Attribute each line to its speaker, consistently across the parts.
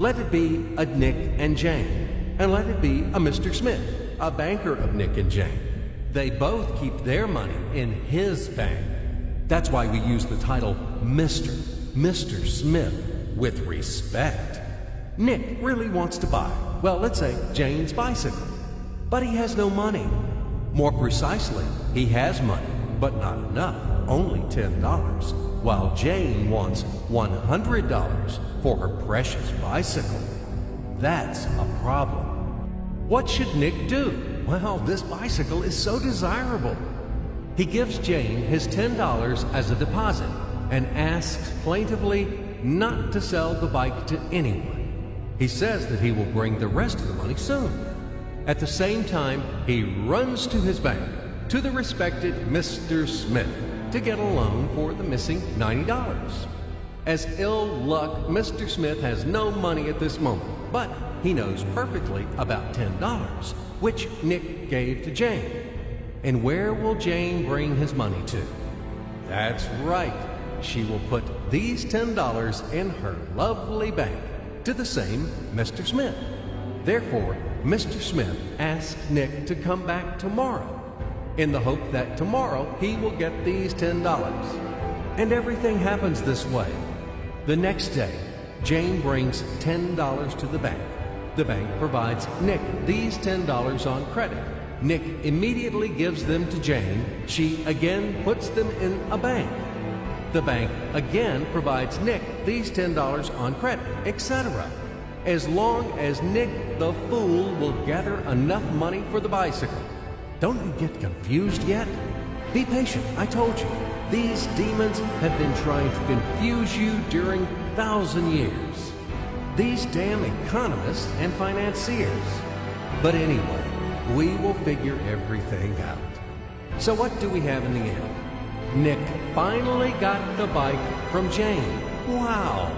Speaker 1: Let it be a Nick and Jane, and let it be a Mr. Smith, a banker of Nick and Jane. They both keep their money in his bank. That's why we use the title Mr. Smith, with respect. Nick really wants to buy, well, let's say Jane's bicycle, but he has no money. More precisely, he has money, but not enough, only $10, while Jane wants $100 for her precious bicycle. That's a problem. What should Nick do? Well, this bicycle is so desirable. He gives Jane his $10 as a deposit and asks plaintively not to sell the bike to anyone. He says that he will bring the rest of the money soon. At the same time, he runs to his bank, to the respected Mr. Smith, to get a loan for the missing $90. As ill luck, Mr. Smith has no money at this moment, but he knows perfectly about $10, which Nick gave to Jane. And where will Jane bring his money to? That's right. She will put these $10 in her lovely bank to the same Mr. Smith. Therefore, Mr. Smith asks Nick to come back tomorrow in the hope that tomorrow he will get these $10. And everything happens this way. The next day, Jane brings $10 to the bank. The bank provides Nick these $10 on credit. Nick immediately gives them to Jane. She again puts them in a bank. The bank again provides Nick these $10 on credit, etc. As long as Nick the fool will gather enough money for the bicycle. Don't you get confused yet? Be patient, I told you. These demons have been trying to confuse you during 1,000 years. These damn economists and financiers. But anyway, we will figure everything out. So what do we have in the end? Nick finally got the bike from Jane. Wow!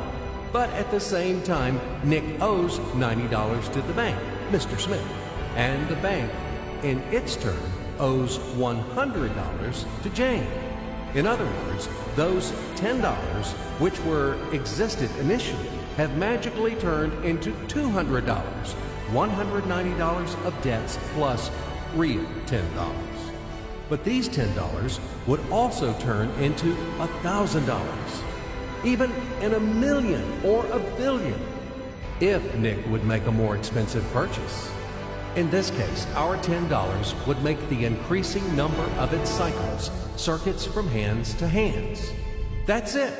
Speaker 1: But at the same time, Nick owes $90 to the bank, Mr. Smith. And the bank, in its turn, owes $100 to Jane. In other words, those $10, which existed initially, have magically turned into $200, $190 of debts plus real $10. But these $10 would also turn into $1,000, even in $1 million or $1 billion, if Nick would make a more expensive purchase. In this case, our $10 would make the increasing number of its cycles, circuits from hands to hands. That's it.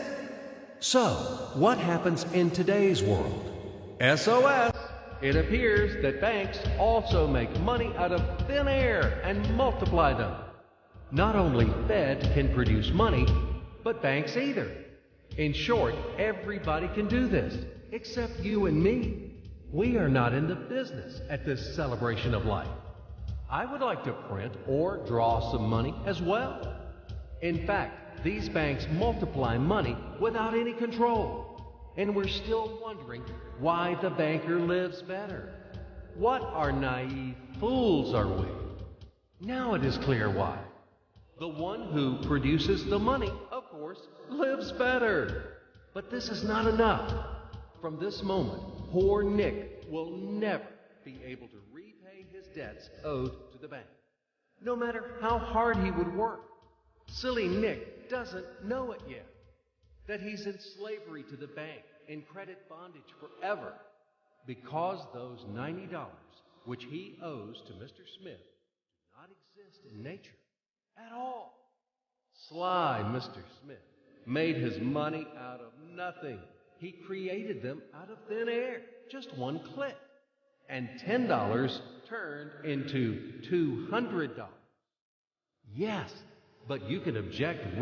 Speaker 1: So, what happens in today's world? SOS! It appears that banks also make money out of thin air and multiply them. Not only Fed can produce money, but banks either. In short, everybody can do this, except you and me. We are not in the business at this celebration of life. I would like to print or draw some money as well. In fact, these banks multiply money without any control. And we're still wondering why the banker lives better. What are naive fools are we? Now it is clear why. The one who produces the money, of course, lives better. But this is not enough. From this moment, poor Nick will never be able to repay his debts owed to the bank, no matter how hard he would work. Silly Nick doesn't know it yet, that he's in slavery to the bank, in credit bondage forever, because those $90 which he owes to Mr. Smith do not exist in nature at all. Sly Mr. Smith made his money out of nothing. He created them out of thin air, just one click. And $10 turned into $200. Yes, but you can object